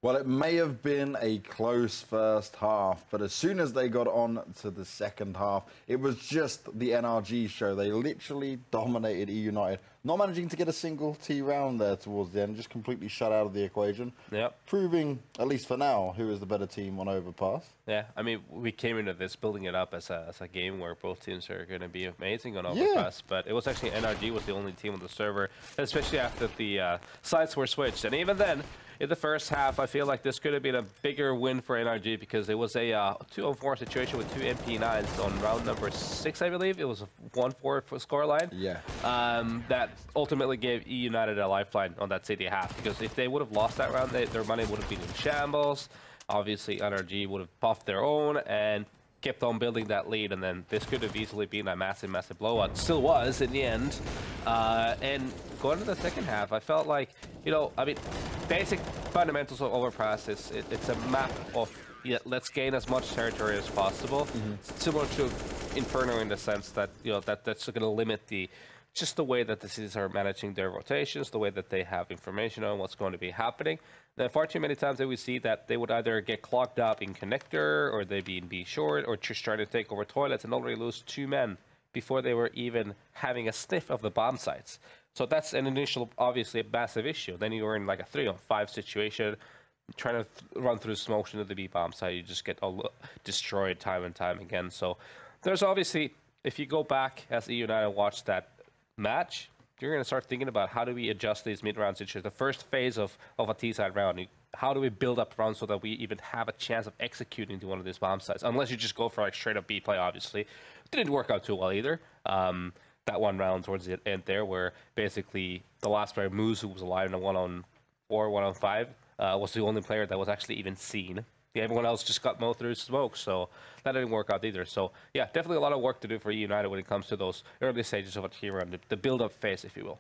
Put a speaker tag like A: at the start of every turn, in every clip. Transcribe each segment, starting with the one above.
A: Well, it may have been a close first half, but as soon as they got on to the second half, it was just the NRG show. They literally dominated eUnited, not managing to get a single T round there towards the end, just completely shut out of the equation.
B: Yep.
A: Proving, at least for now, who is the better team on Overpass.
B: Yeah, I mean, we came into this building it up as a game where both teams are going to be amazing on Overpass, but it was actually NRG was the only team on the server, especially after the sides were switched. And even then, in the first half, I feel like this could have been a bigger win for NRG because it was a 2-on-4 situation with 2 MP9s on round number 6, I believe. It was a 1-4 scoreline.
A: Yeah.
B: That ultimately gave eUnited a lifeline on that city half because if they would have lost that round, their money would have been in shambles. Obviously, NRG would have buffed their own and kept on building that lead, and then this could have easily been a massive blowout. Still was in the end. And going to the second half, I felt like, I mean, basic fundamentals of Overpass it's a map of let's gain as much territory as possible. Similar to Inferno in the sense that that's going to limit just the way that the cities are managing their rotations, the way that they have information on what's going to be happening. Then far too many times that we see that they would either get clogged up in connector, or they'd be in B short, or just trying to take over toilets and already lose 2 men before they were even having a sniff of the bomb sites. So that's an initial, obviously, a massive issue. Then you're in like a 3-on-5 situation, trying to run through smoke into the B bomb site. You just get destroyed time and time again. So there's obviously, if you go back as eUnited and watch that match, you're going to start thinking about how do we adjust these mid-round situations. The first phase of a T-side round, how do we build up rounds so that we even have a chance of executing to one of these bomb sites? Unless you just go for like straight up B play, obviously. Didn't work out too well either. That one round towards the end there, where basically the last player, Moose, who was alive in a 1-on-4, 1-on-5, was the only player that was actually even seen. Yeah, everyone else just got mowed through smoke, so that didn't work out either. So yeah, definitely a lot of work to do for eUnited when it comes to those early stages of a team round, the build-up phase, if you will.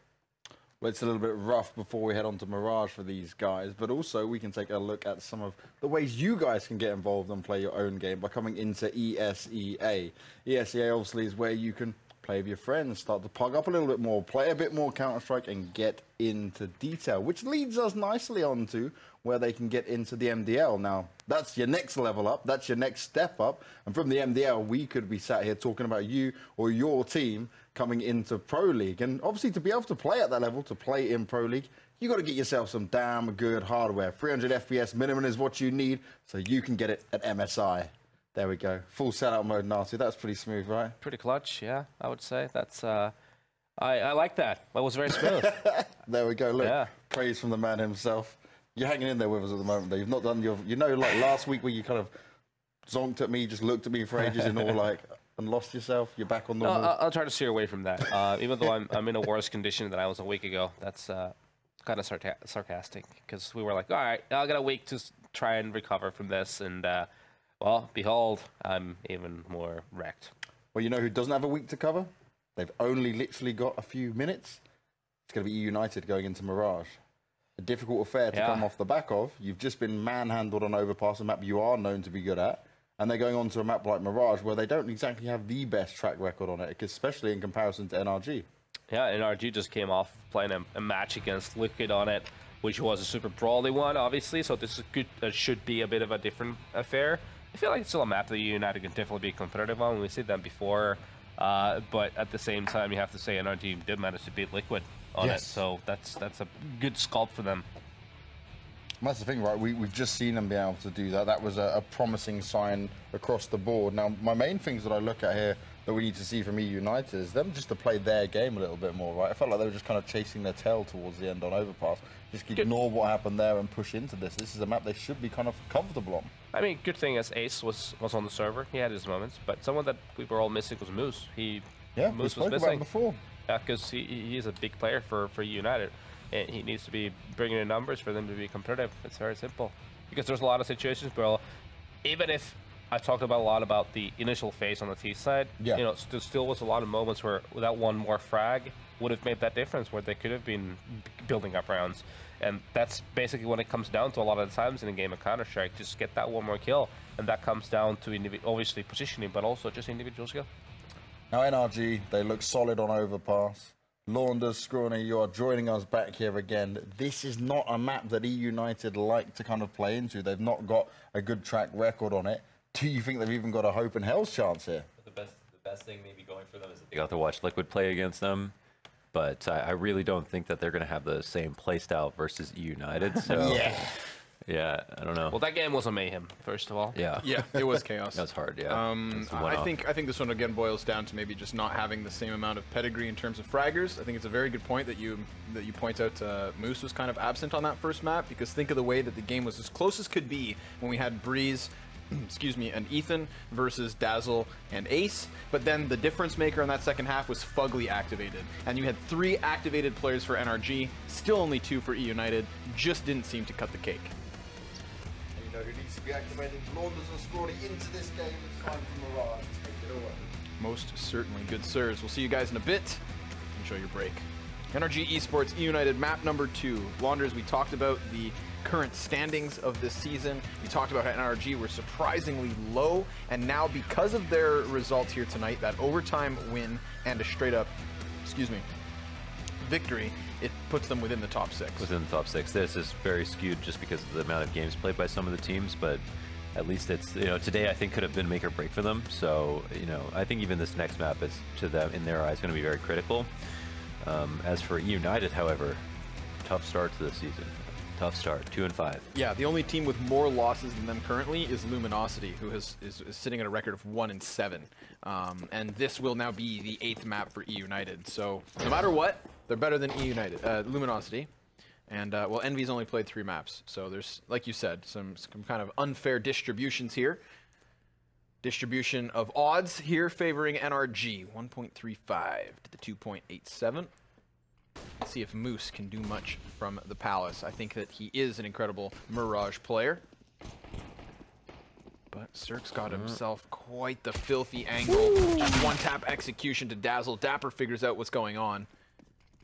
A: Well, it's a little bit rough before we head on to Mirage for these guys, but also we can take a look at some of the ways you guys can get involved and play your own game by coming into ESEA. ESEA obviously is where you can play with your friends, start to pug up a little bit more, play a bit more Counter-Strike, and get into detail, which leads us nicely on to where they can get into the MDL. Now, that's your next level up, that's your next step up, and from the MDL, we could be sat here talking about you or your team coming into Pro League. And obviously, to be able to play at that level, to play in Pro League, you got to get yourself some damn good hardware. 300 FPS minimum is what you need, so you can get it at MSI. There we go. Full setup mode, Nasty. That's pretty smooth, right?
B: Pretty clutch, yeah, I would say. That's I like that. That was very smooth.
A: There we go. Look,
B: yeah.
A: Praise from the man himself. You're hanging in there with us at the moment, though. You've not done your, like last week where you kind of zonked at me, just looked at me for ages and all like, and lost yourself. You're back on normal.
B: I'll try to steer away from that. Even though I'm in a worse condition than I was a week ago. That's kind of sarcastic because we were like, all right, I got a week to try and recover from this, and well, behold, I'm even more wrecked.
A: Well, you know who doesn't have a week to cover? They've only literally got a few minutes. It's going to be eUnited going into Mirage. A difficult affair to come off the back of. You've just been manhandled on Overpass, a map you are known to be good at. And they're going on to a map like Mirage where they don't exactly have the best track record on it, especially in comparison to NRG. Yeah,
B: NRG just came off playing a match against Liquid on it, which was a super brawly one, obviously. So this is good. Should be a bit of a different affair. I feel like it's still a map that eUnited can definitely be competitive on. We see them before, but at the same time, you have to say NRG did manage to beat Liquid on it, so that's a good sculpt for them.
A: That's the thing, right? We've just seen them be able to do that. That was a promising sign across the board. Now, my main things that I look at here that we need to see from eUnited is them just to play their game a little bit more, right? I felt like they were just kind of chasing their tail towards the end on Overpass. Just ignore what happened there and push into this. This is a map they should be kind of comfortable on.
B: I mean, good thing as Ace was on the server. He had his moments, but someone that we were all missing was Moose.
A: Moose was missing before.
B: Yeah, because he's a big player for eUnited. And he needs to be bringing in numbers for them to be competitive. It's very simple. Because there's a lot of situations where, even if I talked about a lot about the initial phase on the T side, there still was a lot of moments where that one more frag would have made that difference, where they could have been building up rounds. And that's basically when it comes down to a lot of the times in a game of Counter-Strike, just get that one more kill. And that comes down to obviously positioning, but also just individual skill.
A: Now NRG, they look solid on Overpass. Launders, Scrawny, you are joining us back here again. This is not a map that eUnited like to kind of play into. They've not got a good track record on it. Do you think they've even got a hope in hell's chance here?
C: The best thing maybe going for them is that they got to watch Liquid play against them. But I really don't think that they're going to have the same play style versus eUnited. So yeah, I don't know.
B: Well, that game was a mayhem, first of all.
C: Yeah,
D: it was chaos.
C: That was hard. Yeah.
D: I think this one again boils down to maybe just not having the same amount of pedigree in terms of fraggers. I think it's a very good point that you point out. Moose was kind of absent on that first map, because think of the way that the game was as close as could be when we had Breeze, excuse me, and Ethan versus Dazzle and Ace, but then the difference maker on that second half was Fugly activated, and you had 3 activated players for NRG, still only 2 for eUnited. Just didn't seem to cut the cake.
A: You know who needs to be activating Launders and Scrawny into this game? It's time for Mirage. Take it away.
D: Most certainly, good sirs. We'll see you guys in a bit. Enjoy your break. NRG Esports eUnited map number 2. Launders, we talked about the current standings of this season. We talked about how NRG were surprisingly low, and now because of their results here tonight, that overtime win and a straight up, victory, it puts them within the top 6.
C: Within the top 6. This is very skewed just because of the amount of games played by some of the teams, but at least it's, today I think could have been make or break for them. So, I think even this next map is, to them, in their eyes, going to be very critical. As for eUnited, however, tough start to the season. Tough start, 2-5.
D: Yeah, the only team with more losses than them currently is Luminosity, who is sitting at a record of 1-7. And this will now be the 8th map for eUnited. So no matter what, they're better than eUnited, Luminosity. And well, Envy's only played 3 maps, so there's, like you said, some kind of unfair distributions here. Distribution of odds here favoring NRG, 1.35 to the 2.87. Let's see if Moose can do much from the Palace. I think that he is an incredible Mirage player. But Cirque's got himself quite the filthy angle. Just one-tap execution to Dazzle. Dapper figures out what's going on.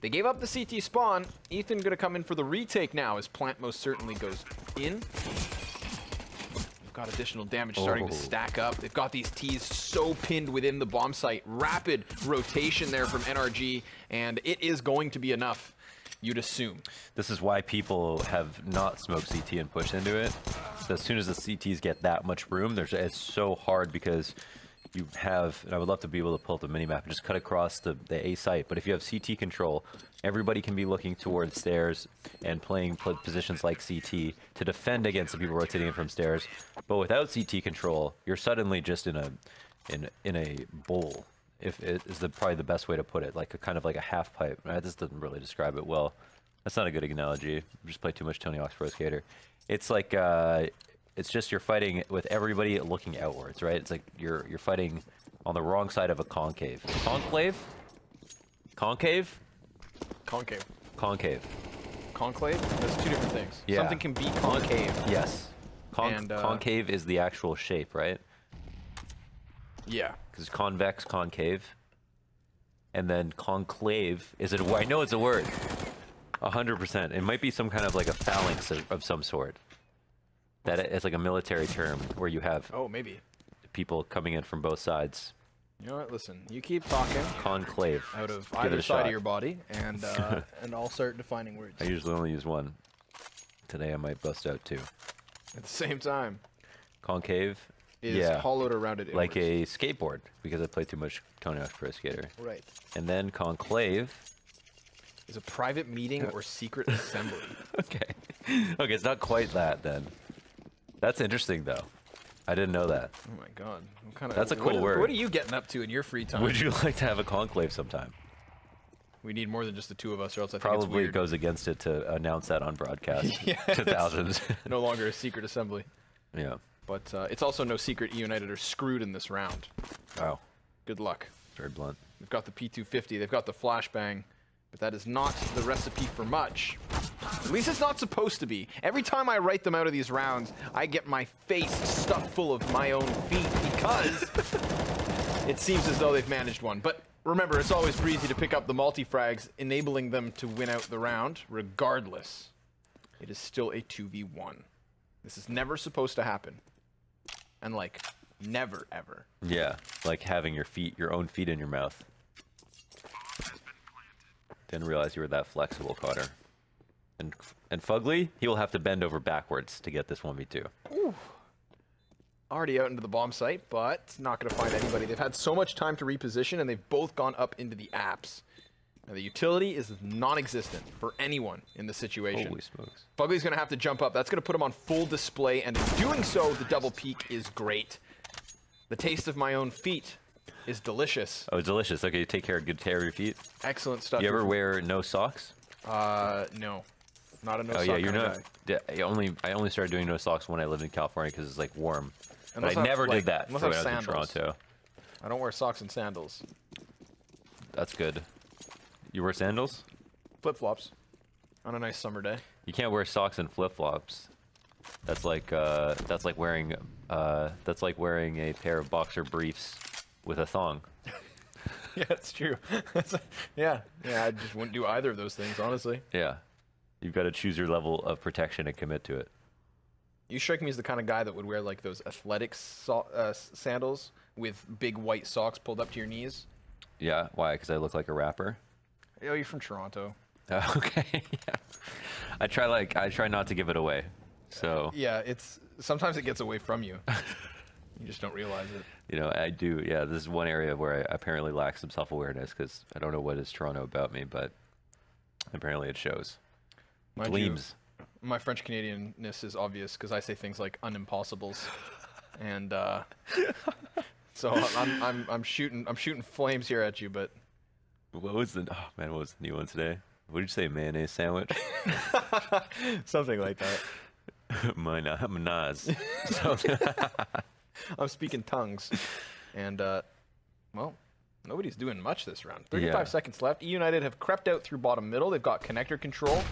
D: They gave up the CT spawn. Ethan gonna come in for the retake now as Plant most certainly goes in. Got additional damage starting to stack up. They've got these T's so pinned within the bomb site. Rapid rotation there from NRG, and it is going to be enough, you'd assume.
C: This is why people have not smoked CT and pushed into it. So as soon as the CTs get that much room, it's so hard because you have, and I would love to be able to pull up the minimap and just cut across the A site, but if you have CT control, everybody can be looking towards stairs and playing positions like CT to defend against the people rotating in from stairs. But without CT control, you're suddenly just in a bowl. If it is probably the best way to put it, like a kind of like a half pipe. This doesn't really describe it well. That's not a good analogy. I just play too much Tony Hawk's Pro Skater. It's like it's just you're fighting with everybody looking outwards, right? It's like you're fighting on the wrong side of a concave. Conclave? Concave?
D: Concave.
C: Concave.
D: Conclave? That's 2 different things.
C: Yeah.
D: Something can be concave.
C: Yes. Concave is the actual shape, right?
D: Yeah.
C: Because convex, concave. And then conclave is it? I know it's a word. 100%. It might be some kind of like a phalanx of some sort. That it's like a military term where you have
D: maybe
C: people coming in from both sides.
D: You know what? Listen, you keep talking.
C: Conclave.
D: Out of either side of your body, and I'll start defining words.
C: I usually only use one. Today I might bust out 2.
D: At the same time.
C: Concave
D: is hollowed or rounded
C: like
D: inwards.
C: a skateboard, because I play too much Tony Hawk's Pro Skater.
D: Right.
C: And then conclave
D: is a private meeting or secret assembly.
C: Okay. Okay, it's not quite that then. That's interesting though. I didn't know that.
D: Oh my god.
C: That's a cool word.
D: What are you getting up to in your free time?
C: Would you like to have a conclave sometime?
D: We need more than just the 2 of us, or else I think
C: Probably
D: it's weird.
C: goes against it to announce that on broadcast to thousands.
D: No longer a secret assembly.
C: Yeah.
D: But it's also no secret eUnited are screwed in this round.
C: Wow.
D: Good luck.
C: Very blunt.
D: They've got the P250, they've got the flashbang, but that is not the recipe for much. At least it's not supposed to be. Every time I write them out of these rounds, I get my face stuffed full of my own feet because it seems as though they've managed one. But remember, it's always breezy to pick up the multi-frags, enabling them to win out the round. Regardless, it is still a 2v1. This is never supposed to happen. And like, never, ever.
C: Yeah, like having your own feet in your mouth. Didn't realize you were that flexible, Cotter. And Fugly, he will have to bend over backwards to get this 1v2.
D: Ooh. Already out into the bomb site, but not going to find anybody. They've had so much time to reposition, and they've both gone up into the apps. Now, the utility is non-existent for anyone in the situation.
C: Holy smokes.
D: Fugly's going to have to jump up. That's going to put him on full display, and in doing so, the double peek is great. The taste of my own feet is delicious.
C: Oh, delicious. Okay, take care of your feet.
D: Excellent stuff.
C: You ever wear no socks?
D: No. Not a no sock
C: yeah, you're
D: kind
C: not.
D: of guy.
C: I only started doing no socks when I lived in California because it's like warm.
D: Unless
C: but I never
D: have,
C: did that
D: unless
C: when
D: I
C: I
D: have
C: was in
D: sandals.
C: Toronto.
D: I don't wear socks and sandals.
C: That's good. You wear sandals?
D: Flip-flops on a nice summer day.
C: You can't wear socks and flip-flops. That's like wearing a pair of boxer briefs with a thong.
D: Yeah, it's true. yeah, I just wouldn't do either of those things, honestly.
C: Yeah. You've got to choose your level of protection and commit to it.
D: You strike me as the kind of guy that would wear like those athletic sandals with big white socks pulled up to your knees.
C: Yeah, why? Because I look like a rapper?
D: Oh, you're from Toronto.
C: Okay. Yeah. I try not to give it away. So
D: yeah, sometimes it gets away from you. You just don't realize it.
C: You know, I do. Yeah, this is one area where I apparently lack some self-awareness because I don't know what is Toronto about me, but apparently it shows.
D: Mind
C: Gleams.
D: you, my French Canadianness is obvious because I say things like unimpossibles, and so I'm shooting flames here at you, but.
C: What was the new one today? What did you say, mayonnaise sandwich?
D: Something like that.
C: Mayonnaise.
D: I'm speaking tongues. And, well, nobody's doing much this round. 35 seconds left. eUnited have crept out through bottom middle. They've got connector control.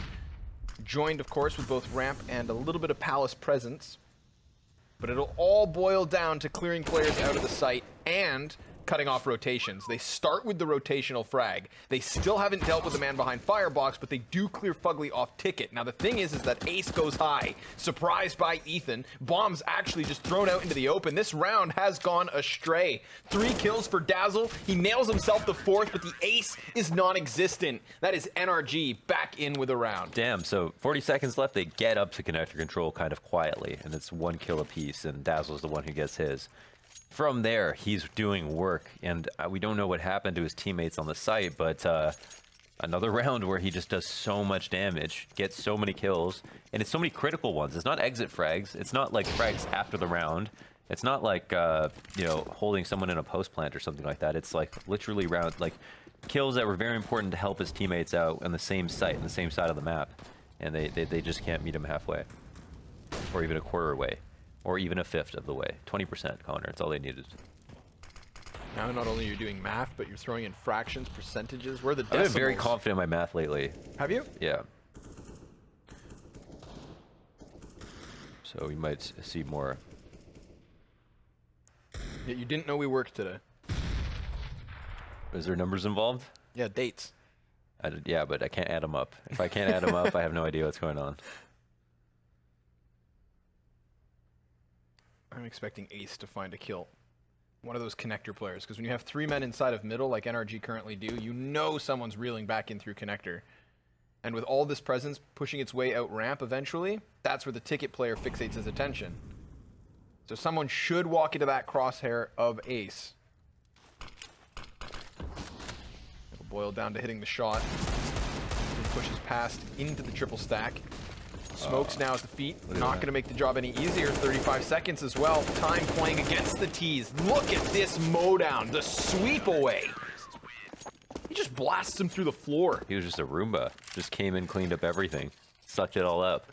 D: Joined, of course, with both ramp and a little bit of palace presence. But it'll all boil down to clearing players out of the site and cutting off rotations. They start with the rotational frag. They still haven't dealt with the man behind Firebox, but they do clear Fugly off ticket. Now the thing is that Ace goes high, surprised by Ethan. Bomb's actually just thrown out into the open. This round has gone astray. 3 kills for Dazzle. He nails himself the 4th, but the ace is non-existent. That is NRG back in with a round.
C: Damn, so 40 seconds left. They get up to connector control kind of quietly, and it's 1 kill apiece, and Dazzle's the one who gets his. From there, he's doing work, and we don't know what happened to his teammates on the site, but another round where he just does so much damage, gets so many kills, and it's so many critical ones. It's not exit frags. It's not like frags after the round. It's not like, you know, holding someone in a post plant or something like that. It's like literally kills that were very important to help his teammates out on the same site, on the same side of the map, and they just can't meet him halfway, or even a quarter way. Or even a 1/5 of the way. 20%, Connor. It's all they needed.
D: Now, not only are you doing math, but you're throwing in fractions, percentages. Where are the
C: I've
D: decimals?
C: been very confident in my math lately.
D: Have you?
C: Yeah. So we might see more.
D: Yeah, you didn't know we worked today.
C: Is there numbers involved?
D: Yeah, dates.
C: Yeah, but I can't add them up. If I can't add them up, I have no idea what's going on.
D: I'm expecting Ace to find a kill. One of those connector players, because when you have 3 men inside of middle, like NRG currently do, you know someone's reeling back in through connector. And with all this presence pushing its way out ramp eventually, that's where the ticket player fixates his attention. So someone should walk into that crosshair of Ace. It'll boil down to hitting the shot. He pushes past into the triple stack. Smokes now at the feet. Not going to make the job any easier. 35 seconds as well. Time playing against the T's. Look at this mowdown. The sweep away. He just blasts him through the floor.
C: He was just a Roomba. Just came in, cleaned up everything. Sucked it all up.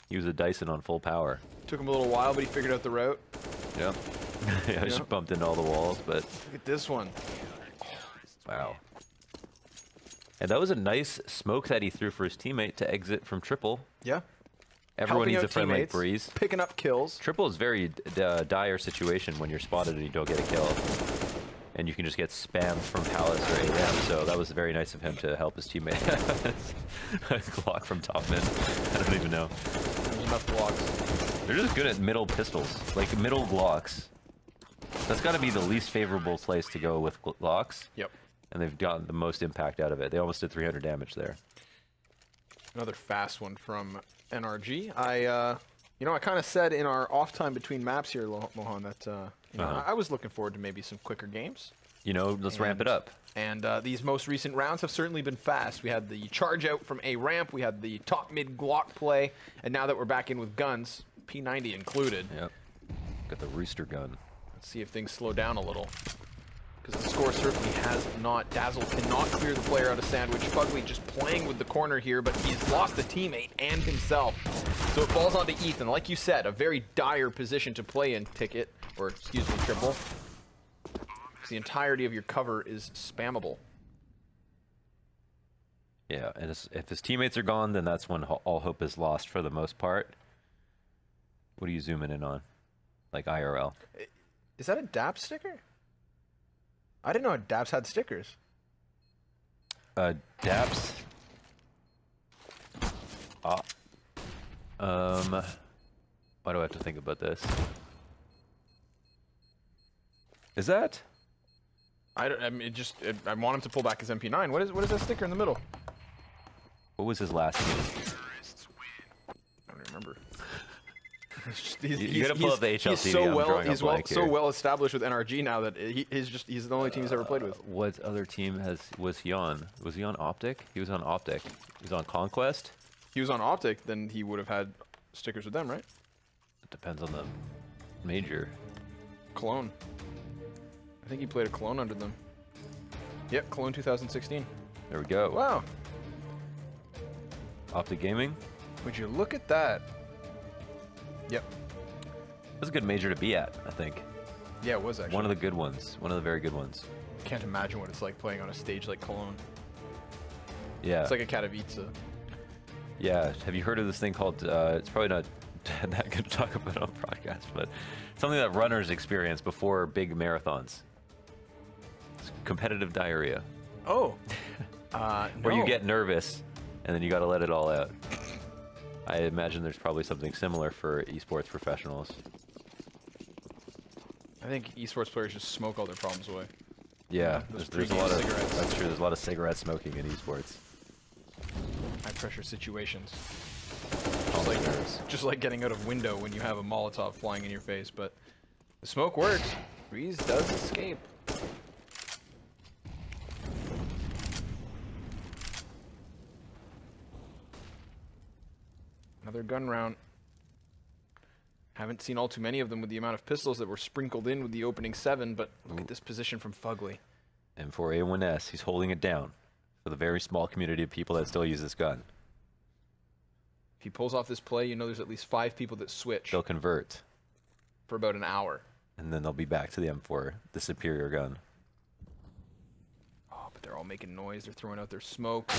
C: He was a Dyson on full power.
D: Took him a little while, but he figured out the route.
C: Yep. Yeah, just bumped into all the walls, but...
D: Look at this one.
C: Wow. And that was a nice smoke that he threw for his teammate to exit from triple.
D: Yeah.
C: Everyone
D: Helping
C: needs a
D: out
C: friend like
D: teammates,
C: Breeze.
D: Picking up kills.
C: Triple is very dire situation when you're spotted and you don't get a kill. And you can just get spammed from Palace or AM, so that was very nice of him to help his teammate. A Glock from top mid. I don't even know.
D: There's enough blocks.
C: They're just good at middle pistols, like middle Glocks. That's got to be the least favorable place to go with Glocks.
D: Yep.
C: and they've gotten the most impact out of it. They almost did 300 damage there.
D: Another fast one from NRG. I kind of said in our off time between maps here, Mohan, that I was looking forward to maybe some quicker games.
C: Let's ramp it up.
D: And these most recent rounds have certainly been fast. We had the charge out from A ramp, we had the top mid Glock play, and now that we're back in with guns, P90 included.
C: Yep. Got the Rooster gun.
D: Let's see if things slow down a little. Because the score certainly has not. Dazzle cannot clear the player out of Sandwich. Fugly just playing with the corner here, but he's lost a teammate and himself. So it falls onto Ethan. Like you said, a very dire position to play in, Ticket, or excuse me, Triple. The entirety of your cover is spammable.
C: Yeah, and if his teammates are gone, then that's when all hope is lost for the most part. What are you zooming in on? Like IRL?
D: Is that a DAPS sticker? I didn't know DAPS had stickers.
C: DAPS? Why do I have to think about this? Is that?
D: I want him to pull back his MP9. What is that sticker in the middle?
C: What was his last name?
D: I don't remember.
C: You gotta pull up the HLTV.
D: He's so well established with NRG now that he's the only team he's ever played with.
C: What other team was he on? Was he on Optic? He was on Optic. He was on Conquest.
D: He was on Optic, then he would have had stickers with them, right?
C: It depends on the major.
D: Cologne. I think he played a Cologne under them. Yep, Cologne 2016.
C: There we go.
D: Wow.
C: Optic Gaming.
D: Would you look at that? Yep.
C: It was a good major to be at, I think.
D: Yeah, it was actually.
C: One of the good ones. One of the very good ones.
D: Can't imagine what it's like playing on a stage like Cologne.
C: Yeah.
D: It's like a Katowice.
C: Yeah. Have you heard of this thing called, it's probably not that good to talk about on broadcast, but something that runners experience before big marathons. It's competitive diarrhea.
D: Oh.
C: Where you get nervous and then you got to let it all out. I imagine there's probably something similar for esports professionals.
D: I think esports players just smoke all their problems away.
C: Yeah, there's a lot of
D: cigarettes.
C: That's true. There's a lot of cigarette smoking in esports.
D: High pressure situations.
C: All
D: Just like getting out of window when you have a Molotov flying in your face, but the smoke works. Breeze does escape. Another gun round. Haven't seen all too many of them with the amount of pistols that were sprinkled in with the opening 7, but look at this position from Fugly.
C: And for A1S, he's holding it down for the very small community of people that still use this gun.
D: If he pulls off this play, you know there's at least 5 people that switch
C: They'll convert.
D: for about an hour.
C: And then they'll be back to the M4, the superior gun.
D: Oh, but they're all making noise. They're throwing out their smoke.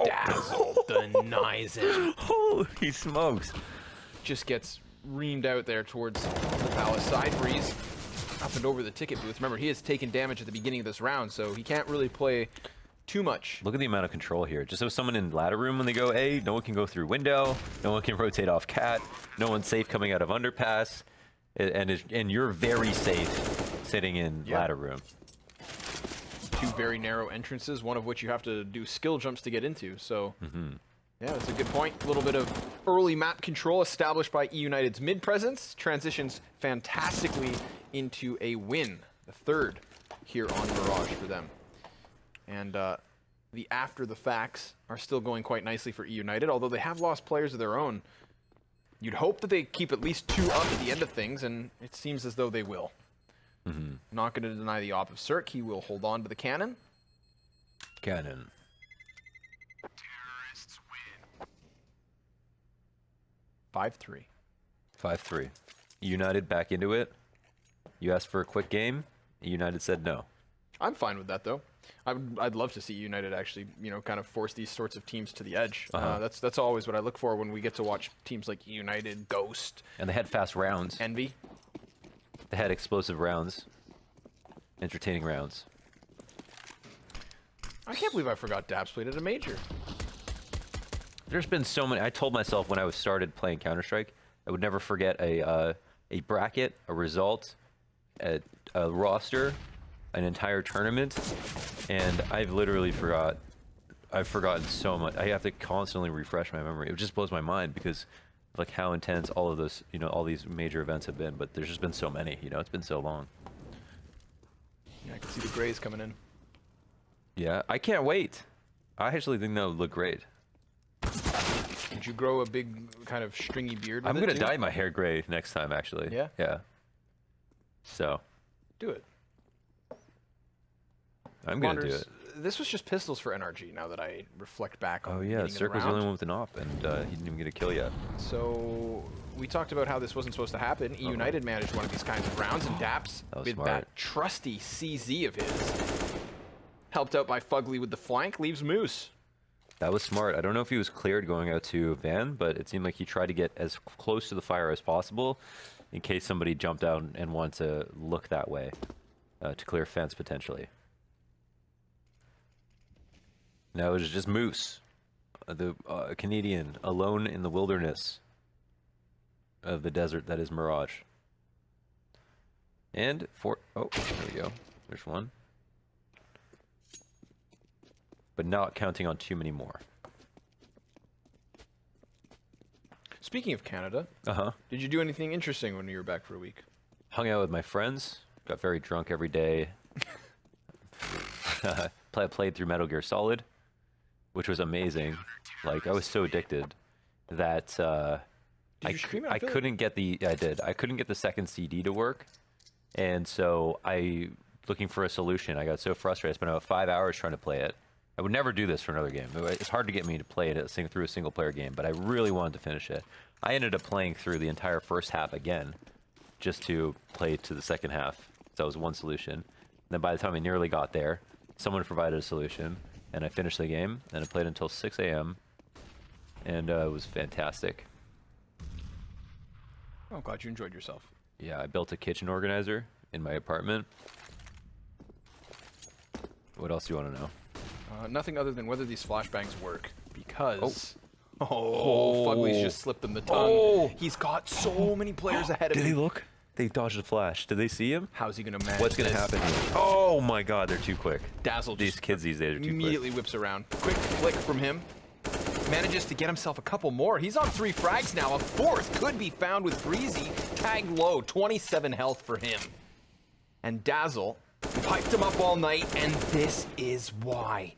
D: Dazzle denies it.
C: Oh, he smokes.
D: Just gets reamed out there towards the Palace side. Breeze up and over the ticket booth. Remember, he has taken damage at the beginning of this round, so he can't really play too much.
C: Look at the amount of control here. Just so someone in ladder room when they go A, no one can go through window, no one can rotate off cat, no one's safe coming out of underpass, and you're very safe sitting in ladder room.
D: 2 very narrow entrances, one of which you have to do skill jumps to get into, so yeah, that's a good point. A little bit of early map control established by eUnited's mid presence. Transitions fantastically into a win, the 3rd here on Mirage for them. And the after the facts are still going quite nicely for eUnited, although they have lost players of their own. You'd hope that they keep at least 2 up at the end of things, and it seems as though they will. Not going to deny the op of Cirque. He will hold on to the cannon.
C: Cannon.
D: Terrorists win. 5-3.
C: 5-3. United back into it. You asked for a quick game. United said no.
D: I'm fine with that, though. I'd love to see United actually, kind of force these sorts of teams to the edge. That's always what I look for when we get to watch teams like United, Ghost.
C: And they had fast rounds.
D: Envy.
C: They had explosive rounds. Entertaining rounds.
D: I can't believe I forgot Dabs played at a major.
C: There's been so many. I told myself when I started playing Counter-Strike, I would never forget a bracket, a result, a roster, an entire tournament, And I've literally I've forgotten so much. I have to constantly refresh my memory. It just blows my mind because like how intense all of this, you know, all these major events have been, but there's just been so many, you know, it's been so long.
D: Yeah, I can see the grays coming in.
C: Yeah, I can't wait. I actually think that would look great.
D: Did you grow a big kind of stringy beard with
C: I'm
D: it
C: gonna
D: too?
C: dye my hair gray next time, actually.
D: Yeah?
C: Yeah. So,
D: Do it.
C: I'm gonna do
D: Wanders,
C: it.
D: This was just pistols for NRG now that I reflect back on
C: Oh yeah,
D: meeting in
C: Cirque was the
D: round.
C: only one with an op, and he didn't even get a kill yet.
D: So we talked about how this wasn't supposed to happen. eUnited managed one of these kinds of rounds, and Daps,
C: That was
D: with
C: smart.
D: that trusty CZ of his, helped out by Fugly with the flank, leaves Moose.
C: That was smart. I don't know if he was cleared going out to Van, but it seemed like he tried to get as close to the fire as possible in case somebody jumped out and wanted to look that way to clear fence potentially. Now it was just Moose, the Canadian, alone in the wilderness of the desert that is Mirage. And oh, there we go. There's one. But not counting on too many more.
D: Speaking of Canada,
C: Uh-huh.
D: did you do anything interesting when you were back for a week?
C: Hung out with my friends, got very drunk every day. Played through Metal Gear Solid, which was amazing. Like, I was so addicted that
D: Did you stream it?
C: I couldn't get the I couldn't get the second CD to work, and so looking for a solution. I got so frustrated. I spent about 5 hours trying to play it. I would never do this for another game. It's hard to get me to play it through a single player game, but I really wanted to finish it. I ended up playing through the entire first half again, just to play to the second half. So that was one solution. And then by the time I nearly got there, someone provided a solution, and I finished the game, and I played until 6 a.m., and it was fantastic.
D: Oh, I'm glad you enjoyed yourself.
C: Yeah, I built a kitchen organizer in my apartment. What else do you want to know?
D: Nothing other than whether these flashbangs work, because... Oh, Fugly's just slipped them the tongue. He's got so many players ahead of
C: Did
D: him.
C: they look? They dodged the flash. Did they see him?
D: How's he going to manage
C: What's going to
D: this?
C: happen here? Oh my god, they're too quick.
D: Dazzle
C: These
D: just
C: kids these days are too
D: immediately whips around. Quick flick from him. Manages to get himself a couple more. He's on 3 frags now. A 4th could be found with Breezy. Tagged low. 27 health for him. And Dazzle piped him up all night, and this is why.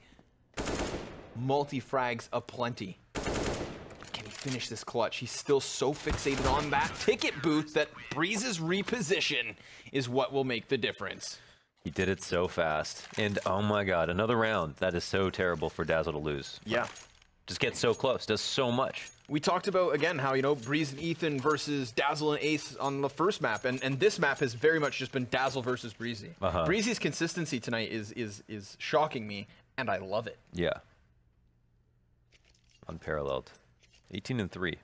D: Multi-frags aplenty. Can he finish this clutch? He's still so fixated on that ticket booth that Breeze's reposition is what will make the difference.
C: He did it so fast. And oh my god, another round. That is so terrible for Dazzle to lose.
D: Yeah.
C: Just gets so close, does so much.
D: We talked about, again, how, you know, Breeze and Ethan versus Dazzle and Ace on the first map, and this map has very much just been Dazzle versus Breezy. Breezy's consistency tonight is shocking me, and I love it.
C: Yeah. Unparalleled. 18-3.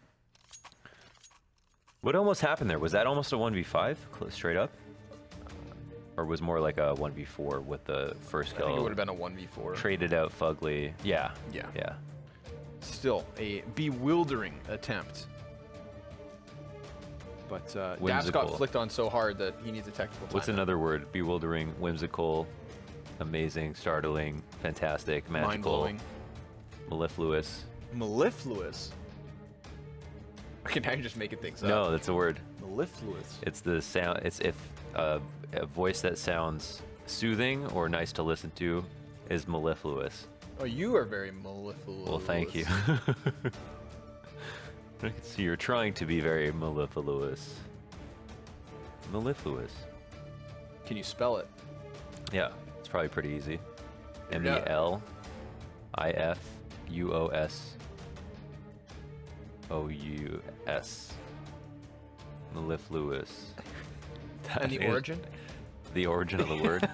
C: What almost happened there? Was that almost a 1v5? Straight up? Or was more like a 1v4 with the first kill?
D: I think it would have been a 1v4.
C: Traded out Fugly. Yeah.
D: Yeah.
C: Yeah.
D: Still a bewildering attempt. But Dabs
C: Whimsical.
D: got flicked on so hard that he needs a technical
C: What's
D: timeout.
C: another word? Bewildering, whimsical, amazing, startling, fantastic, magical,
D: Mind-blowing.
C: mellifluous.
D: Mellifluous. Okay, now you're just making things up.
C: No, that's a word.
D: Mellifluous.
C: It's the sound. It's if a voice that sounds soothing or nice to listen to is mellifluous.
D: Oh, you are very mellifluous.
C: Well, thank you. I can see you're trying to be very mellifluous. Mellifluous.
D: Can you spell it?
C: Yeah, it's probably pretty easy.
D: Yeah.
C: Mellifluous. Mellifluous.
D: And the
C: That is
D: origin?
C: The origin of the word.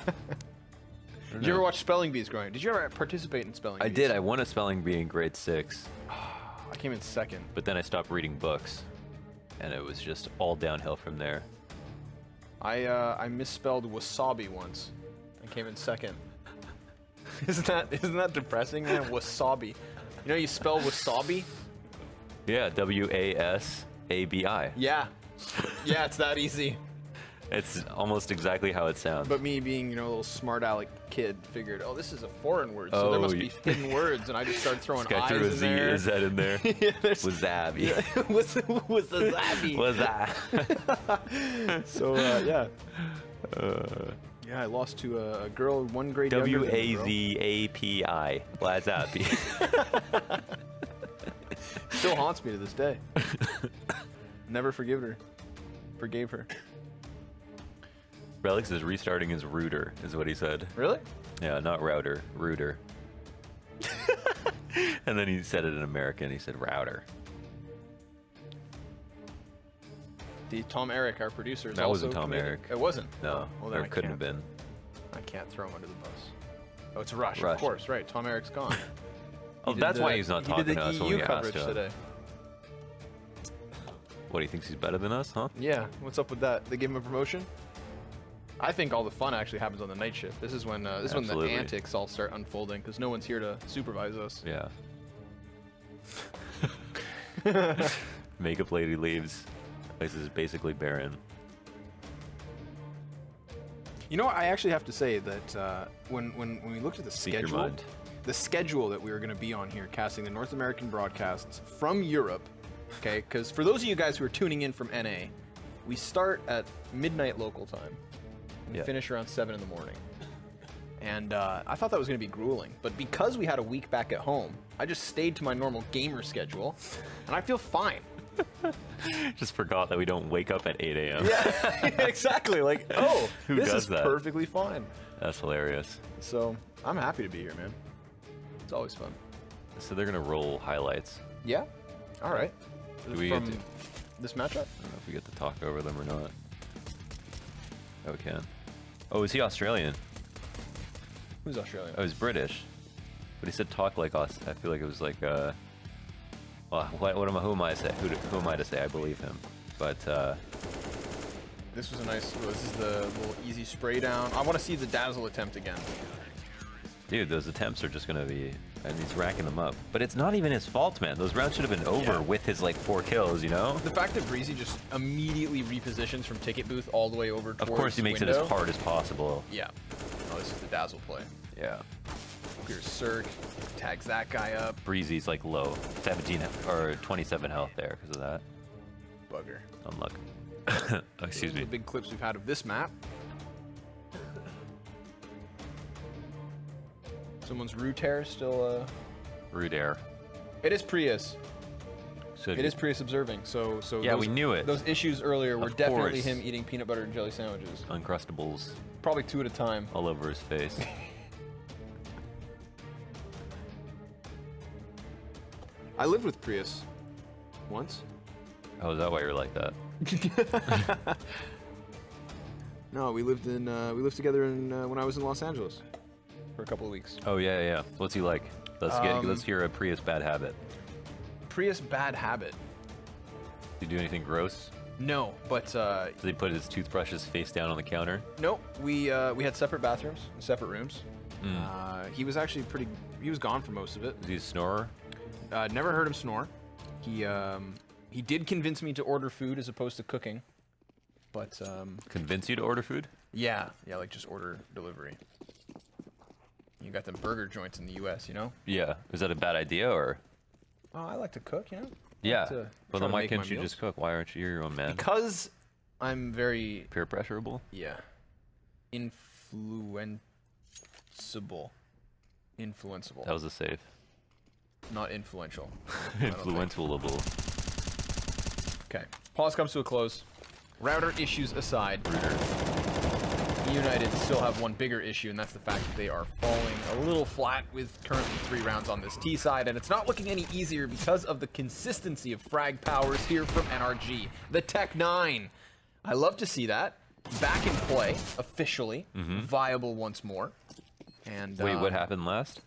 D: Did you ever watch spelling bees growing? Did you ever participate in spelling bees?
C: I did. I won a spelling bee in grade 6,
D: I came in second.
C: but then I stopped reading books, and it was just all downhill from there.
D: I misspelled wasabi once. I came in second. Isn't that depressing, man? Wasabi. You know how you spell wasabi?
C: Yeah, Wasabi.
D: Yeah. Yeah, it's that easy.
C: It's almost exactly how it sounds.
D: But me being, you know, a little smart aleck kid figured, oh, this is a foreign word, so there must be hidden words, and I just started throwing
C: This guy
D: eyes
C: threw a
D: in
C: Z,
D: there.
C: is that in there?
D: Yeah, there's-
C: Wasabi.
D: Yeah, was the Zabby.
C: What's that?
D: So yeah. Yeah, I lost to a girl 1 grade younger than me, bro.
C: Wazapi. Wasabi.
D: Still haunts me to this day. Never forgave her.
C: Relix is restarting his router, is what he said.
D: Really?
C: Yeah, not router, router. And then he said it in American, he said router.
D: The Tom Eric, our producer, is
C: That
D: also
C: wasn't Tom
D: committed.
C: Eric.
D: It wasn't?
C: No,
D: Well, then
C: there
D: I
C: couldn't have
D: can't.
C: been.
D: I can't throw him under the bus. Oh, it's Rush,
C: Rush.
D: of course, right. Tom Eric's gone.
C: Oh,
D: He did
C: that's
D: the-
C: why he's not talking
D: He did
C: to
D: the
C: us when
D: EU
C: we asked
D: coverage
C: him.
D: today.
C: What, he thinks he's better than us, huh?
D: Yeah, what's up with that? They gave him a promotion? I think all the fun actually happens on the night shift. This is when when the
C: Absolutely.
D: antics all start unfolding because no one's here to supervise us.
C: Yeah. Makeup lady leaves. Place is basically barren.
D: You know what? I actually have to say that when we looked at the
C: Speak your
D: schedule,
C: mind.
D: the schedule that we were going to be on here, casting the North American broadcasts from Europe, okay? Because for those of you guys who are tuning in from NA, we start at midnight local time and
C: Yeah.
D: finish around 7 in the morning. And I thought that was going to be grueling, but because we had a week back at home, I just stayed to my normal gamer schedule, and I feel fine.
C: Just forgot that we don't wake up at 8 a.m.
D: Yeah, exactly. Like, oh,
C: Who
D: this
C: does
D: is
C: that?
D: perfectly fine.
C: That's hilarious.
D: So I'm happy to be here, man. It's always fun.
C: So they're gonna roll highlights.
D: Yeah. All right.
C: Do we get
D: From
C: to-
D: this matchup?
C: I don't know if we get to talk over them or not. Oh, we can. Oh, is he Australian?
D: Who's Australian?
C: Oh, he's British. But he said talk like us. I feel like it was like, well, who am I to say? Who am I to say? I believe him. But,
D: This was a nice. This is the little easy spray down. I want to see the dazzle attempt again.
C: dude, those attempts are just gonna be, and he's racking them up. But it's not even his fault, man. Those rounds should have been over with his, like, 4 kills, you know?
D: The fact that Breezy just immediately repositions from ticket booth all the way over towards
C: Of course he makes it
D: window.
C: as hard as possible.
D: Yeah. Oh, this is the dazzle play.
C: Yeah.
D: Clears Cirque, tags that guy up.
C: Breezy's, like, low. 17 or 27 health there because of that.
D: Bugger.
C: Unluck. Oh, excuse
D: Those are
C: me.
D: the big clips we've had of this map. Someone's Ruter still.
C: Rude air.
D: It is Prius.
C: So
D: It is Prius observing. So
C: Yeah,
D: those,
C: we knew it.
D: Those issues earlier were
C: Of
D: definitely
C: course.
D: him eating peanut butter and jelly sandwiches.
C: Uncrustables
D: Probably 2 at a time.
C: all over his face.
D: I lived with Prius once.
C: Oh, is that why you're like that?
D: No, we lived together in when I was in Los Angeles for a couple of weeks.
C: Oh, yeah, yeah. What's he like? Let's hear a Prius bad habit.
D: Prius bad habit.
C: Did he do anything gross?
D: No, but
C: Did he put his toothbrushes face down on the counter?
D: no, we had separate bathrooms, separate rooms.
C: Hmm.
D: He was actually he was gone for most of it.
C: Is he a snorer?
D: Never heard him snore. He did convince me to order food as opposed to cooking, but
C: Convince you to order food?
D: yeah, like just order delivery. You got them burger joints in the U.S., you know?
C: Yeah. Is that a bad idea or?
D: Oh, I like to cook, you know?
C: Yeah.
D: to
C: But
D: try
C: then
D: to
C: why
D: make
C: can't
D: my
C: you
D: meals.
C: just cook? Why aren't you your own man?
D: Because I'm very
C: Peer pressurable?
D: influenceable,
C: That was a save.
D: not influential. I don't think.
C: Influenceable.
D: Okay. Pause comes to a close. Router issues aside, eUnited still have one bigger issue, and that's the fact that they are falling a little flat with currently 3 rounds on this T side, and it's not looking any easier because of the consistency of frag powers here from NRG. The Tech 9. I love to see that. Back in play, officially. Viable once more. And
C: Wait, what happened last?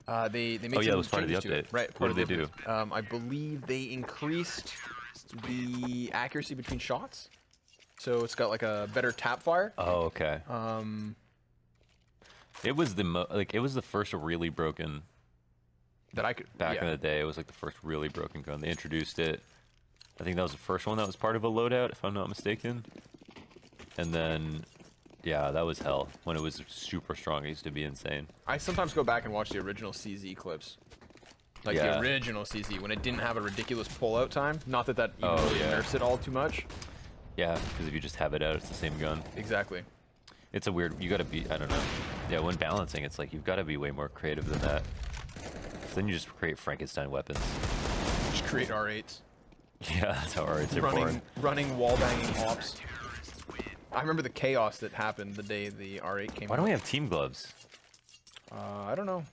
D: They made
C: Oh, yeah,
D: some
C: it was part of the
D: changes to it.
C: update.
D: Right.
C: What did they do?
D: I believe they increased the accuracy between shots. So it's got like a better tap fire.
C: Oh, okay. It was it was the first really broken
D: That I could
C: back in the day. It was like the first really broken gun. They introduced it. I think that was the first one that was part of a loadout, if I'm not mistaken. And then, yeah, that was hell. When it was super strong, it used to be insane.
D: I sometimes go back and watch the original CZ clips. Like the original CZ, when it didn't have a ridiculous pullout time. Not that even really nerfs it all too much.
C: Yeah, because if you just have it out, it's the same gun.
D: Exactly.
C: It's a weird, you gotta be, I don't know. Yeah, when balancing, it's like, you've gotta be way more creative than that. So then you just create Frankenstein weapons.
D: Just create R8s.
C: Yeah, that's how R8s are born.
D: Running wall-banging ops. I remember the chaos that happened the day the R8 came out.
C: Why don't we have team gloves?
D: I don't know.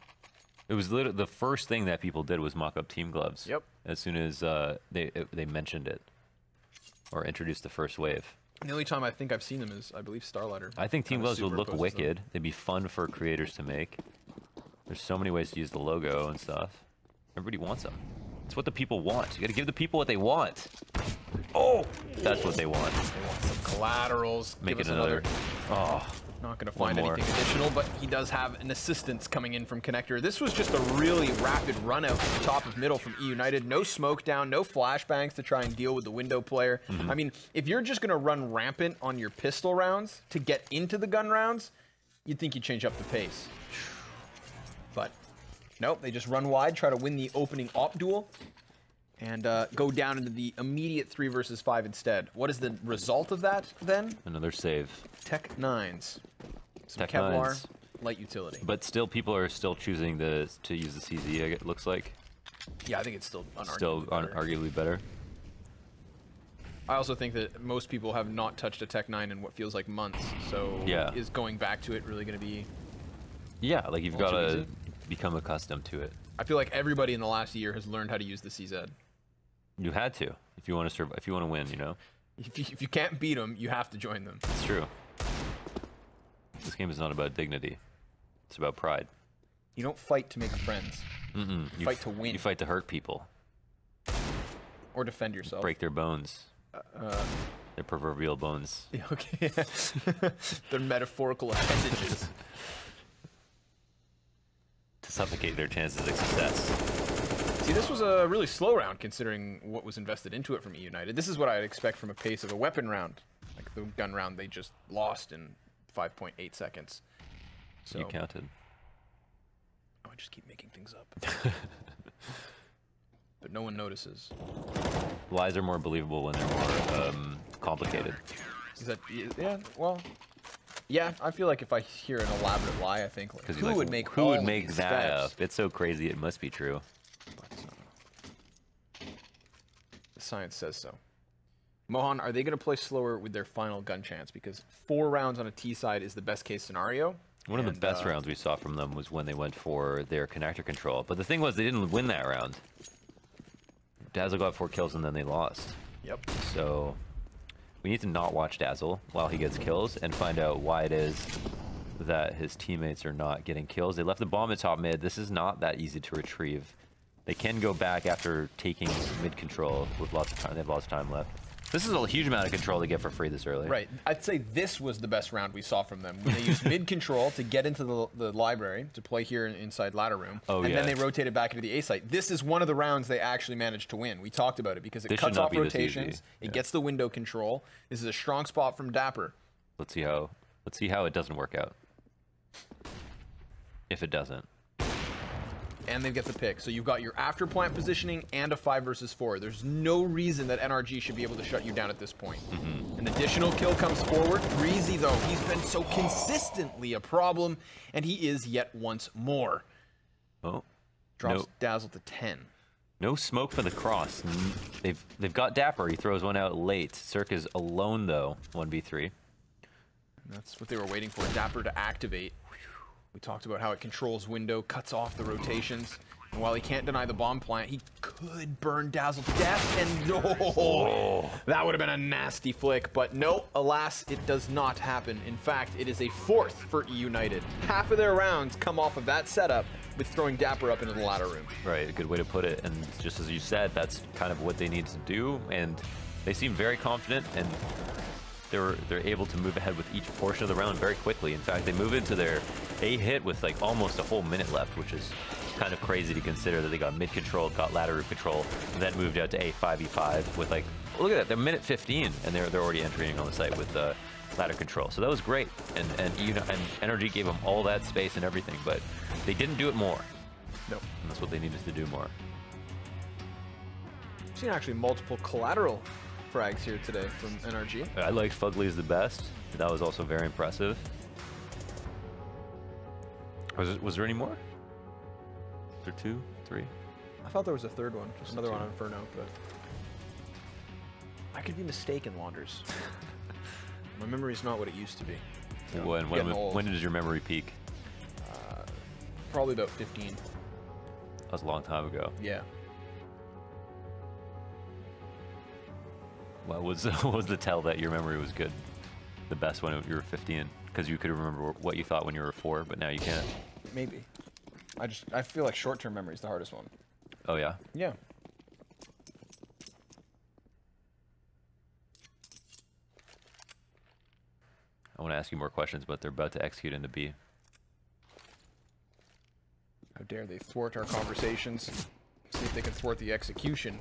C: It was literally the first thing that people did was mock up team gloves.
D: Yep.
C: As soon as they mentioned it or introduced the first wave.
D: The only time I think I've seen them is, I believe, Starlighter.
C: I think team gloves would look wicked. They'd be fun for creators to make. There's so many ways to use the logo and stuff. Everybody wants them. It's what the people want. You gotta give the people what they want. Oh, that's what they want.
D: They want some collaterals.
C: Make it another. Oh.
D: Not going to find anything additional, but he does have an assistance coming in from Connector. This was just a really rapid run out to the top of middle from eUnited. No smoke down, no flashbangs to try and deal with the window player. I mean, if you're just going to run rampant on your pistol rounds to get into the gun rounds, you'd think you'd change up the pace. But nope, they just run wide, try to win the opening op duel, and go down into the immediate 3 versus 5 instead. What is the result of that, then?
C: Another save.
D: Tech 9s. Some
C: Tech
D: Kevlar,
C: 9s.
D: light utility.
C: But still, people are still choosing to use the CZ, it looks like.
D: Yeah, I think it's still unarguably
C: Still
D: better.
C: arguably better.
D: I also think that most people have not touched a Tech 9 in what feels like months, so is going back to it really going to be...
C: Yeah, like you've got to become accustomed to it.
D: I feel like everybody in the last year has learned how to use the CZ.
C: You had to, if you want to survive, if you want to win, you know.
D: If you can't beat them, you have to join them.
C: It's true. This game is not about dignity. It's about pride.
D: You don't fight to make friends. You fight to win.
C: You fight to hurt people.
D: Or defend yourself.
C: Break their bones. Their proverbial bones.
D: Yeah, okay. Their metaphorical appendages.
C: To suffocate their chances of success.
D: See, this was a really slow round considering what was invested into it from eUnited. This is what I'd expect from a pace of a weapon round. Like the gun round they just lost in 5.8 seconds. So,
C: you counted.
D: Oh, I just keep making things up. But no one notices.
C: Lies are more believable when they're more complicated.
D: Is that, yeah, well, yeah, I feel like if I hear an elaborate lie, I think, like, who would make
C: that up? It's so crazy, it must be true.
D: But, the science says so. Mohan, are they going to play slower with their final gun chance? Because 4 rounds on a T side is the best case scenario.
C: One of the best rounds we saw from them was when they went for their connector control. But the thing was, they didn't win that round. Dazzle got 4 kills and then they lost.
D: Yep.
C: So we need to not watch Dazzle while he gets kills and find out why it is that his teammates are not getting kills. They left the bomb at top mid. This is not that easy to retrieve. They can go back after taking mid control with lots of time. They have lots of time left. This is a huge amount of control to get for free this early.
D: Right. I'd say this was the best round we saw from them. When they used mid control to get into the library to play here inside ladder room.
C: Oh,
D: and then they rotated back into the A site. This is one of the rounds they actually managed to win. We talked about it because it cuts off rotations. It gets the window control. This is a strong spot from Dapper.
C: Let's see how it doesn't work out. If it doesn't.
D: And they get the pick. So you've got your after plant positioning and a 5 versus 4. There's no reason that NRG should be able to shut you down at this point. An additional kill comes forward. Breezy, though, he's been so consistently a problem, and he is yet once more.
C: Oh.
D: Drops Dazzle to 10.
C: No smoke for the cross. They've got Dapper. He throws one out late. Cirque is alone, though, 1v3.
D: That's what they were waiting for, Dapper to activate. We talked about how it controls window, cuts off the rotations, and while he can't deny the bomb plant, he could burn Dazzle to death, and that would have been a nasty flick, but no, alas, it does not happen. In fact, it is a 4th for eUnited. Half of their rounds come off of that setup with throwing Dapper up into the ladder room.
C: Right, a good way to put it, and just as you said, that's kind of what they need to do, and they seem very confident, and they're able to move ahead with each portion of the round very quickly. In fact, they move into their A hit with like almost a whole minute left, which is kind of crazy to consider that they got mid control, got ladder route control, and then moved out to a 5v5 with like, look at that, they're minute 15, and they're already entering on the site with ladder control. So that was great, and NRG gave them all that space and everything, but they didn't do it more.
D: No.
C: And that's what they needed to do more.
D: I've seen actually multiple collateral frags here today from NRG.
C: I like Fugly's the best. That was also very impressive. Was there any more? Was there 2, 3?
D: I thought there was a third one, just another one on Inferno, but I could be mistaken, Wanders. My memory's not what it used to be. So
C: When did your memory peak?
D: Probably about 15.
C: That was a long time ago.
D: Yeah.
C: What was the tell that your memory was good? The best when you were 15? Because you could remember what you thought when you were 4, but now you can't.
D: Maybe. I feel like short-term memory is the hardest one.
C: Oh yeah?
D: Yeah.
C: I want to ask you more questions, but they're about to execute into B.
D: How dare they thwart our conversations? See if they can thwart the execution.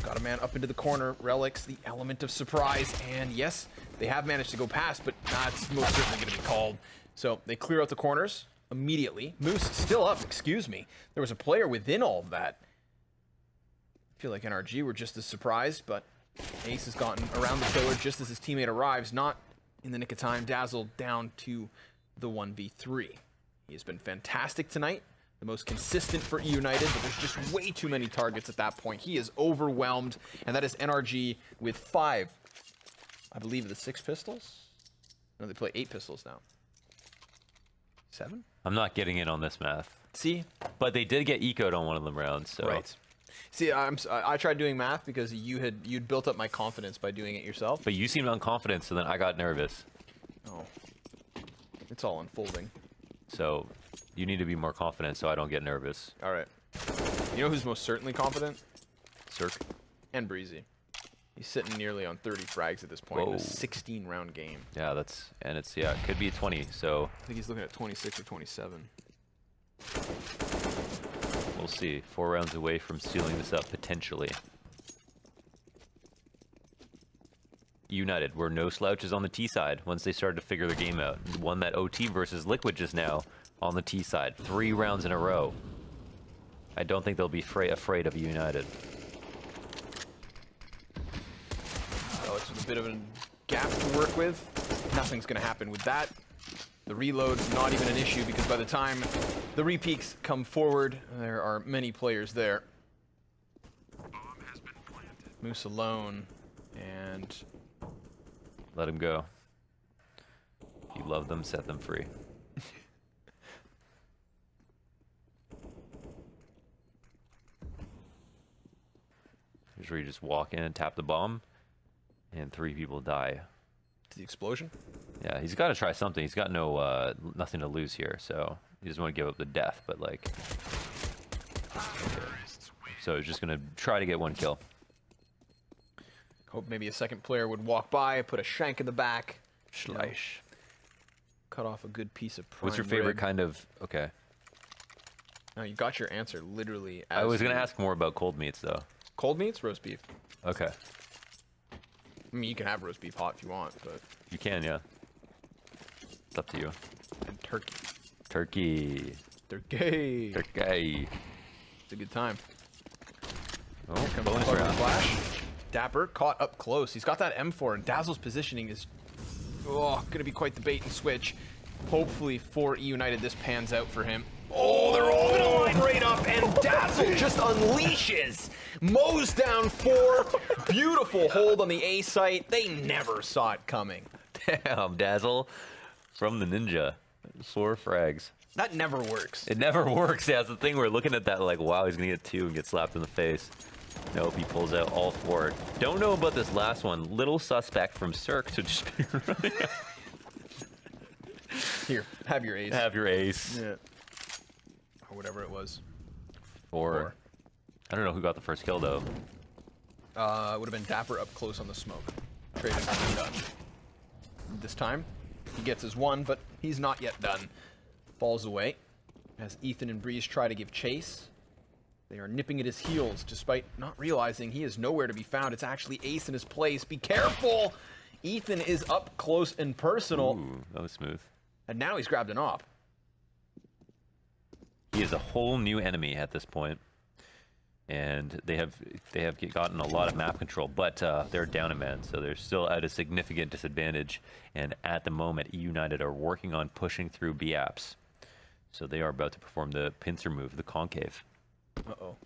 D: Got a man up into the corner. Relics, the element of surprise. And yes, they have managed to go past, but that's most certainly going to be called. So they clear out the corners immediately. Moose still up, excuse me. There was a player within all of that. I feel like NRG were just as surprised, but Ace has gotten around the pillar just as his teammate arrives. Not in the nick of time. Dazzle down to the 1v3. He has been fantastic tonight. The most consistent for eUnited, but there's just way too many targets at that point. He is overwhelmed, and that is NRG with 5, I believe, the 6 pistols? No, they play 8 pistols now. 7?
C: I'm not getting in on this math.
D: See?
C: But they did get ecoed on one of them rounds, so.
D: Right. See, I tried doing math because you'd built up my confidence by doing it yourself.
C: But you seemed unconfident, so then I got nervous.
D: Oh. It's all unfolding.
C: So you need to be more confident so I don't get nervous.
D: All right. You know who's most certainly confident?
C: Cirque.
D: And Breezy. He's sitting nearly on 30 frags at this point in
C: Whoa.
D: a 16-round game.
C: Yeah, it could be 20, so.
D: I think he's looking at 26 or 27.
C: We'll see. 4 rounds away from sealing this up, potentially. United were no slouches on the T side once they started to figure their game out. Won that OT versus Liquid just now on the T side. 3 rounds in a row. I don't think they'll be afraid of United.
D: So it's a bit of a gap to work with. Nothing's going to happen with that. The reload's not even an issue because by the time the repeaks come forward, there are many players there. Moose alone, and
C: Let him go. If you love them, set them free. Here's where you just walk in and tap the bomb, and 3 people die.
D: the explosion.
C: Yeah, he's got to try something. He's got nothing to lose here, so he doesn't want to give up the death, but like... Okay. So he's just going to try to get 1 kill.
D: Hope maybe a second player would walk by, put a shank in the back.
C: Schleisch.
D: Cut off a good piece of prime
C: What's your favorite
D: rib.
C: kind of... Okay.
D: No, you got your answer literally.
C: I was going to ask more about cold meats, though.
D: Cold meats, roast beef.
C: Okay.
D: I mean, you can have roast beef hot if you want, but...
C: You can, yeah. It's up to you.
D: And turkey.
C: Turkey.
D: Turkey.
C: Turkey.
D: It's a good time.
C: Oh,
D: Comes
C: bonus
D: the
C: round.
D: flash. Dapper caught up close. He's got that M4, and Dazzle's positioning is going to be quite the bait and switch. Hopefully for eUnited, this pans out for him. Oh, they're all going to line right up, and Dazzle just unleashes. Mows down 4. Beautiful hold on the A site. They never saw it coming.
C: Damn, Dazzle from the Ninja. 4 frags.
D: That never works.
C: It never works. Yeah, it's the thing we're looking at that like, wow, he's going to get 2 and get slapped in the face. Nope, he pulls out all 4. Don't know about this last one. Little suspect from Cirque to just be running out.
D: Here, have your ace.
C: Have your ace.
D: Yeah. Or whatever it was.
C: 4. I don't know who got the first kill, though.
D: It would have been Dapper up close on the smoke. Traded for done. This time, he gets his 1, but he's not yet done. Falls away. As Ethan and Breeze try to give chase, they are nipping at his heels, despite not realizing he is nowhere to be found. It's actually Ace in his place. Be careful! Ethan is up close and personal.
C: Ooh, that was smooth.
D: And now he's grabbed an op.
C: He is a whole new enemy at this point. And they have gotten a lot of map control, but they're down a man, so they're still at a significant disadvantage. And at the moment, eUnited are working on pushing through B apps. So they are about to perform the pincer move, the concave.
D: Uh-oh.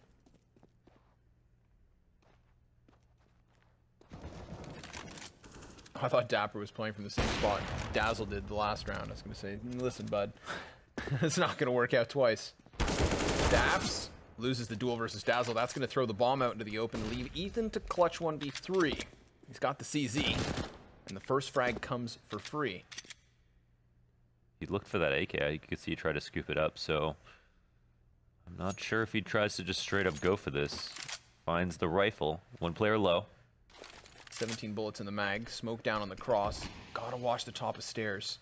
D: I thought Dapper was playing from the same spot Dazzle did the last round. I was going to say, listen, bud, it's not going to work out twice. Daps loses the duel versus Dazzle. That's going to throw the bomb out into the open, leave Ethan to clutch 1v3. He's got the CZ, and the first frag comes for free.
C: He looked for that AK. You could see he tried to scoop it up, so I'm not sure if he tries to just straight up go for this. Finds the rifle. One player low.
D: 17 bullets in the mag. Smoke down on the cross. Gotta watch the top of stairs.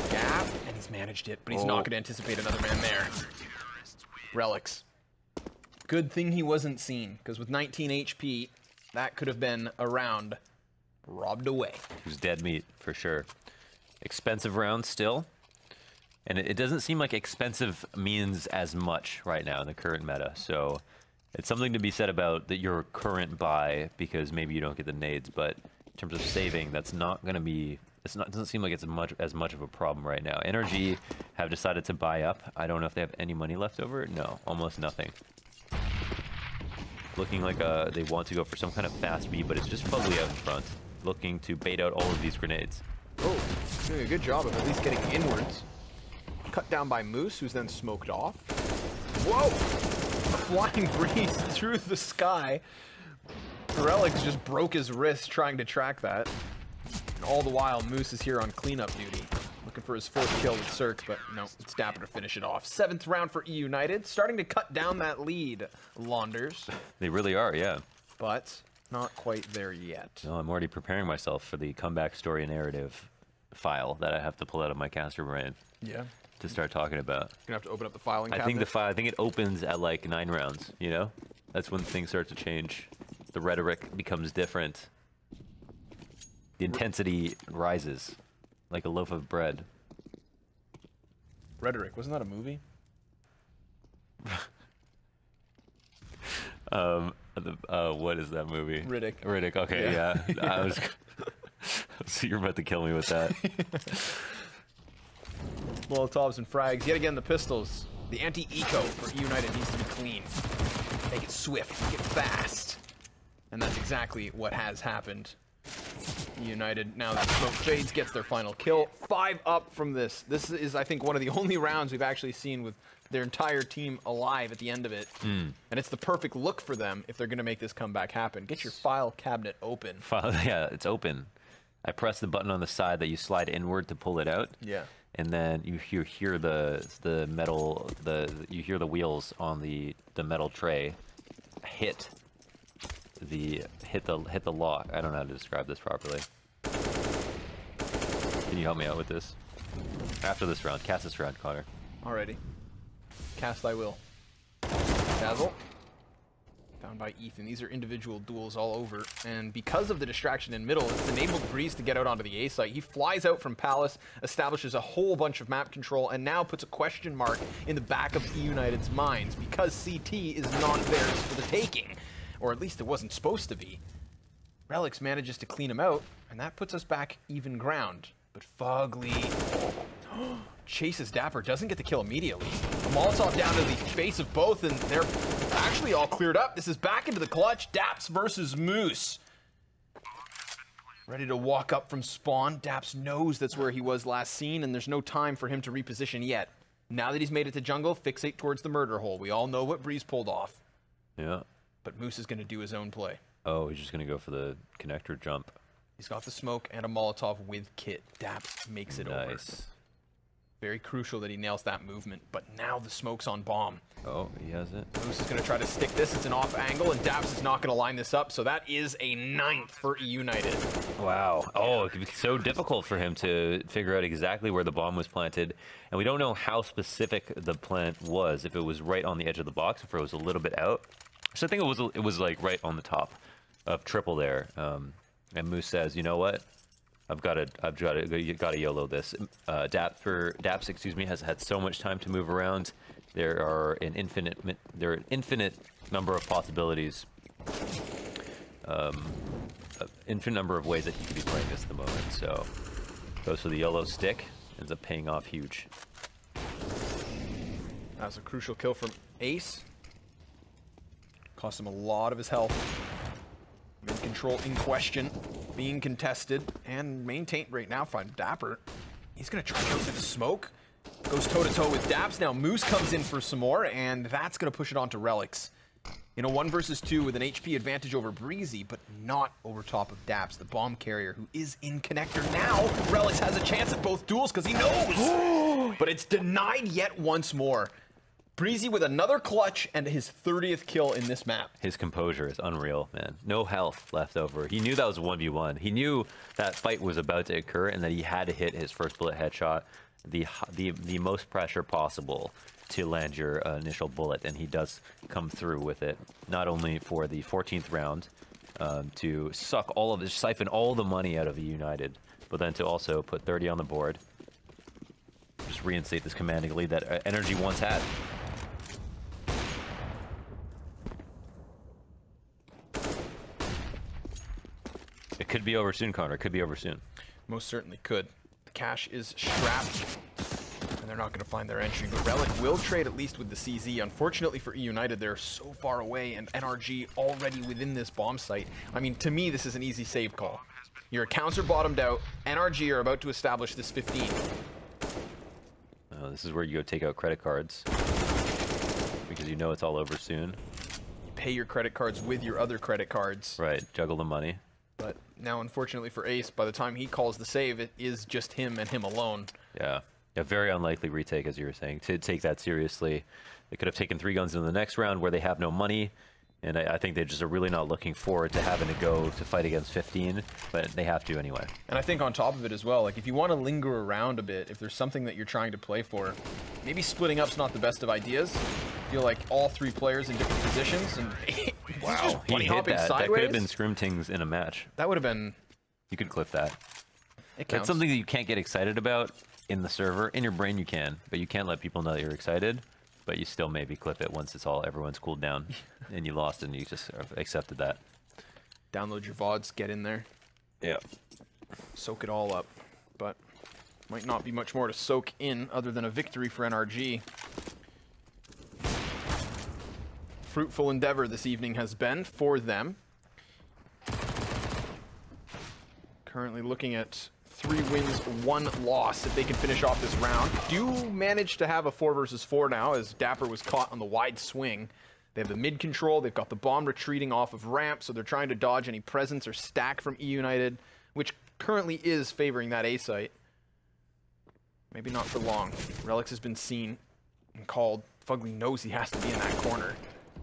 D: Gap, and he's managed it, but he's not gonna anticipate another man there. Relics. Good thing he wasn't seen, because with 19 HP, that could have been a round robbed away.
C: He was dead meat, for sure. Expensive round still. And it doesn't seem like expensive means as much right now in the current meta. So it's something to be said about your current buy, because maybe you don't get the nades. But in terms of saving, that's not going to be... doesn't seem like it's as much of a problem right now. NRG have decided to buy up. I don't know if they have any money left over. No, almost nothing. Looking like they want to go for some kind of fast B, but it's just Fugly out in front, looking to bait out all of these grenades.
D: Oh, doing a good job of at least getting inwards. Cut down by Moose, who's then smoked off. Whoa! A flying breeze through the sky. Relics just broke his wrist trying to track that. And all the while, Moose is here on cleanup duty. Looking for his fourth kill with Cirque, but no, it's Dapper to finish it off. 7th round for eUnited, starting to cut down that lead, Launders.
C: They really are, yeah.
D: But not quite there yet.
C: No, I'm already preparing myself for the comeback story narrative file that I have to pull out of my caster brain.
D: Yeah.
C: To start talking about.
D: Gonna have to open up the filing cabinet.
C: I think it opens at like 9 rounds, you know? That's when things start to change. The rhetoric becomes different. The intensity rises like a loaf of bread.
D: Rhetoric, wasn't that a movie?
C: What is that movie?
D: Riddick.
C: Riddick, okay, yeah. I was so you're about to kill me with that.
D: Molotovs and frags. Yet again, the pistols. The anti-eco for eUnited needs to be clean. Make it swift, make it fast. And that's exactly what has happened. eUnited, now that smoke fades, gets their final kill. 5 up from this. This is, I think, one of the only rounds we've actually seen with their entire team alive at the end of it. And it's the perfect look for them if they're going to make this comeback happen. Get your file cabinet open.
C: Yeah, it's open. I press the button on the side that you slide inward to pull it out.
D: Yeah.
C: And then you hear the metal, you hear the wheels on the metal tray hit the lock. I don't know how to describe this properly. Can you help me out with this? After this round, cast this round, Connor.
D: Alrighty. Cast I will. Dazzle. Found by Ethan. These are individual duels all over. And because of the distraction in middle, it's enabled Breeze to get out onto the A site. He flies out from Palace, establishes a whole bunch of map control, and now puts a question mark in the back of eUnited's minds because CT is not theirs for the taking. Or at least it wasn't supposed to be. Relics manages to clean him out, and that puts us back even ground. But Fugly chases Dapper, doesn't get the kill immediately. A Molotov down to the face of both, and they're actually all cleared up. This is back into the clutch. Daps versus Moose. Ready to walk up from spawn. Daps knows that's where he was last seen, and there's no time for him to reposition yet. Now that he's made it to jungle, fixate towards the murder hole. We all know what Breeze pulled off.
C: Yeah.
D: But Moose is going to do his own play.
C: Oh, he's just going to go for the connector jump.
D: He's got the smoke and a Molotov with kit. Daps makes it over.
C: Nice.
D: Very crucial that he nails that movement, but now the smoke's on bomb.
C: Oh, he has it.
D: Moose is going to try to stick this. It's an off angle, and Daps is not going to line this up, so that is a 9th for eUnited.
C: Wow. Oh, it could be so difficult for him to figure out exactly where the bomb was planted. And we don't know how specific the plant was, if it was right on the edge of the box, if it was a little bit out. So I think it was like right on the top of triple there. And Moose says, you know what? I've got to YOLO this. Daps, excuse me, has had so much time to move around. There are an infinite number of possibilities, infinite number of ways that he could be playing this at the moment. So goes for the YOLO stick, ends up paying off huge.
D: That was a crucial kill from Ace. Cost him a lot of his health. Mid control in question, being contested and maintained right now by Dapper. He's gonna try to go through the smoke. Goes toe-to-toe with Daps. Now Moose comes in for some more, and that's gonna push it on to Relics. In a 1 versus 2 with an HP advantage over Breezy, but not over top of Daps, the bomb carrier, who is in connector now. Relics has a chance at both duels because he knows, but it's denied yet once more. Breezy with another clutch and his 30th kill in this map.
C: His composure is unreal, man. No health left over. He knew that was a 1v1. He knew that fight was about to occur and that he had to hit his first bullet headshot, the most pressure possible to land your initial bullet, and he does come through with it. Not only for the 14th round to siphon all the money out of eUnited, but then to also put 30 on the board. Just reinstate this commanding lead that NRG once had. It could be over soon, Connor. It could be over soon.
D: Most certainly could. The cash is strapped, and they're not going to find their entry. But Relic will trade at least with the CZ. Unfortunately for eUnited, they're so far away, and NRG already within this bomb site. I mean, to me, this is an easy save call. Your accounts are bottomed out. NRG are about to establish this 15.
C: This is where you go take out credit cards, because you know it's all over soon.
D: You pay your credit cards with your other credit cards.
C: Right, juggle the money.
D: But now, unfortunately for Ace, by the time he calls the save, it is just him and him alone.
C: Yeah. A very unlikely retake, as you were saying, to take that seriously. They could have taken 3 guns in the next round where they have no money, and I think they just are really not looking forward to having to go to fight against 15, but they have to anyway.
D: And I think on top of it as well, like if you want to linger around a bit, if there's something that you're trying to play for, maybe splitting up's not the best of ideas. I feel like all 3 players in different positions, and
C: wow, he hit that. That could have been Scrimtings in a match.
D: That would have been...
C: You could clip that.
D: It counts.
C: That's something that you can't get excited about in the server. In your brain you can, but you can't let people know that you're excited. But you still maybe clip it once it's everyone's cooled down and you lost and you just accepted that.
D: Download your VODs, get in there.
C: Yeah.
D: Soak it all up. But might not be much more to soak in other than a victory for NRG. Fruitful endeavor this evening has been for them. Currently looking at 3 wins, 1 loss if they can finish off this round. Do manage to have a 4 versus 4 now as Dapper was caught on the wide swing. They have the mid control, they've got the bomb retreating off of ramp, so they're trying to dodge any presence or stack from eUnited, which currently is favoring that A site. Maybe not for long. Relics has been seen and called. Fugly knows he has to be in that corner.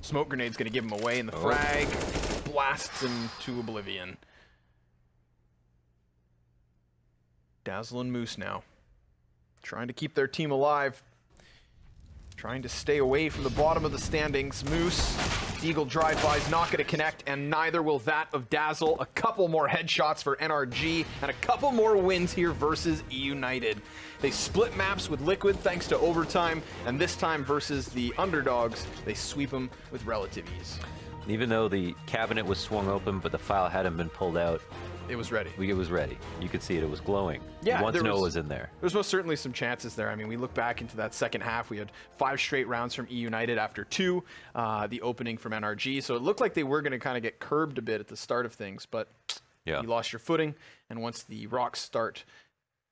D: Smoke grenade's gonna give him away, and the frag blasts him to oblivion. Dazzle and Moose now, trying to keep their team alive, trying to stay away from the bottom of the standings. Moose, Eagle drive-by is not going to connect, and neither will that of Dazzle. A couple more headshots for NRG, and a couple more wins here versus eUnited. They split maps with Liquid thanks to overtime, and this time versus the underdogs, they sweep them with relative ease.
C: Even though the cabinet was swung open, but the file hadn't been pulled out,
D: it was ready.
C: It was ready. You could see it. It was glowing.
D: Yeah,
C: once Noah was in there.
D: There's most certainly some chances there. I mean, we look back into that second half. We had 5 straight rounds from eUnited after 2. The opening from NRG. So it looked like they were going to kind of get curbed a bit at the start of things. But you lost your footing. And once the rocks start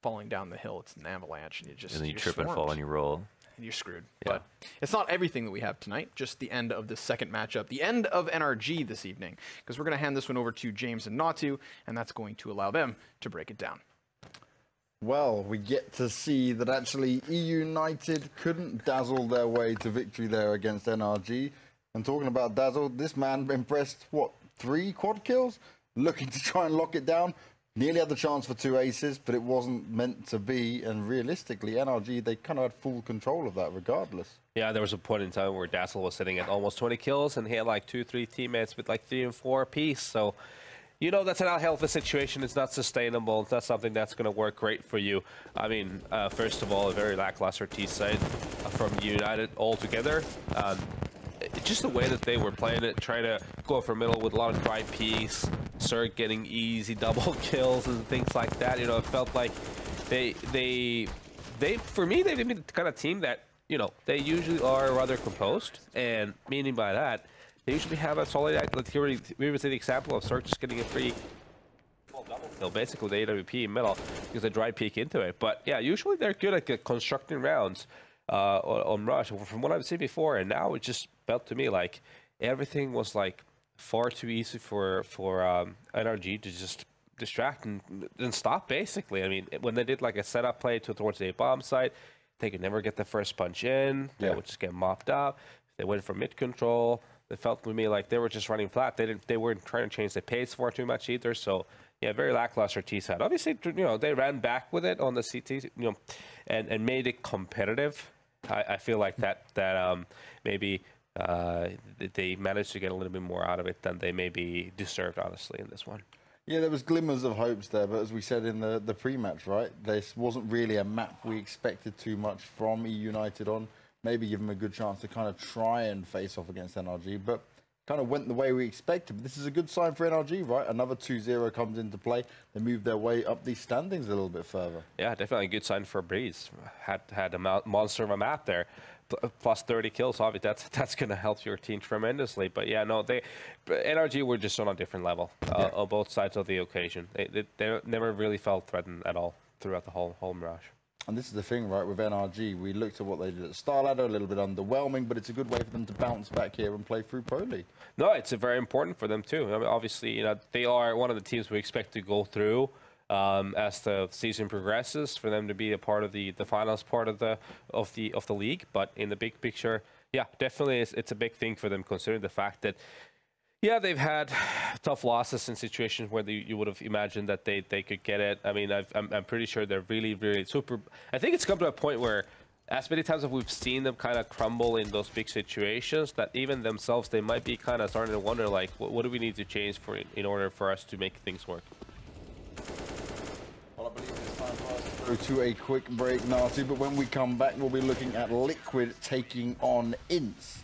D: falling down the hill, it's an avalanche. And
C: then you trip and fall and you roll.
D: And you're screwed.
C: Yeah.
D: But it's not everything that we have tonight, just the end of the second matchup, the end of NRG this evening, because we're going to hand this one over to James and Natu, and that's going to allow them to break it down.
A: Well, we get to see that actually eUnited couldn't dazzle their way to victory there against NRG. And talking about dazzle, this man impressed, what, 3 quad kills? Looking to try and lock it down. Nearly had the chance for 2 aces, but it wasn't meant to be. And realistically, NRG, they kind of had full control of that regardless.
B: Yeah, there was a point in time where Dazzle was sitting at almost 20 kills, and he had like 2-3 teammates with like 3 and 4 apiece. So, you know, that's an unhealthy situation. It's not sustainable. It's not something that's going to work great for you. I mean, first of all, a very lackluster T side from United altogether. Just the way that they were playing it, trying to go for middle with a lot of dry peaks, start getting easy double kills and things like that. You know, it felt like they for me, they've been the kind of team that, you know, they usually are rather composed, and meaning by that, they usually have a solid act. Like here we would say the example of Cirque just getting a free double kill, basically the AWP in middle, because they dry peek into it. But yeah, usually they're good at constructing rounds on Rush, from what I've seen before, and now it just felt to me like everything was like far too easy for NRG to just distract and stop, basically. I mean, when they did like a setup play towards the bomb site, they could never get the first punch in. They would just get mopped up. They went for mid control. It felt to me like they were just running flat. They weren't trying to change the pace for too much either. So yeah, very lackluster T side. Obviously, you know, they ran back with it on the CT, you know, and made it competitive. I feel like that maybe they managed to get a little bit more out of it than they maybe deserved, honestly, in this one.
A: Yeah, there was glimmers of hopes there, but as we said in the pre-match, right, this wasn't really a map we expected too much from eUnited on. Maybe give them a good chance to kind of try and face off against NRG, but kind of went the way we expected. But this is a good sign for NRG, right? Another 2-0 comes into play. They move their way up these standings a little bit further.
B: Yeah, definitely a good sign for Breeze. Had a monster of a map there. Plus 30 kills, obviously that's going to help your team tremendously. But yeah, no, NRG were just on a different level on both sides of the occasion. They never really felt threatened at all throughout the whole Mirage.
A: And this is the thing, right, with NRG, we looked at what they did at Starladder, a little bit underwhelming, but it's a good way for them to bounce back here and play through Pro League.
B: No, it's very important for them too. I mean, obviously, you know, they are one of the teams we expect to go through as the season progresses, for them to be a part of the finals part of the league. But in the big picture, yeah, definitely it's a big thing for them, considering the fact that, yeah, they've had tough losses in situations where you would have imagined that they could get it. I mean, I'm pretty sure they're really, really super. I think it's come to a point where, as many times as we've seen them kind of crumble in those big situations, that even themselves, they might be kind of starting to wonder, like, what do we need to change in order for us to make things work?
A: Well, I believe it's time for us to go to a quick break, Natu, but when we come back, we'll be looking at Liquid taking on Ince.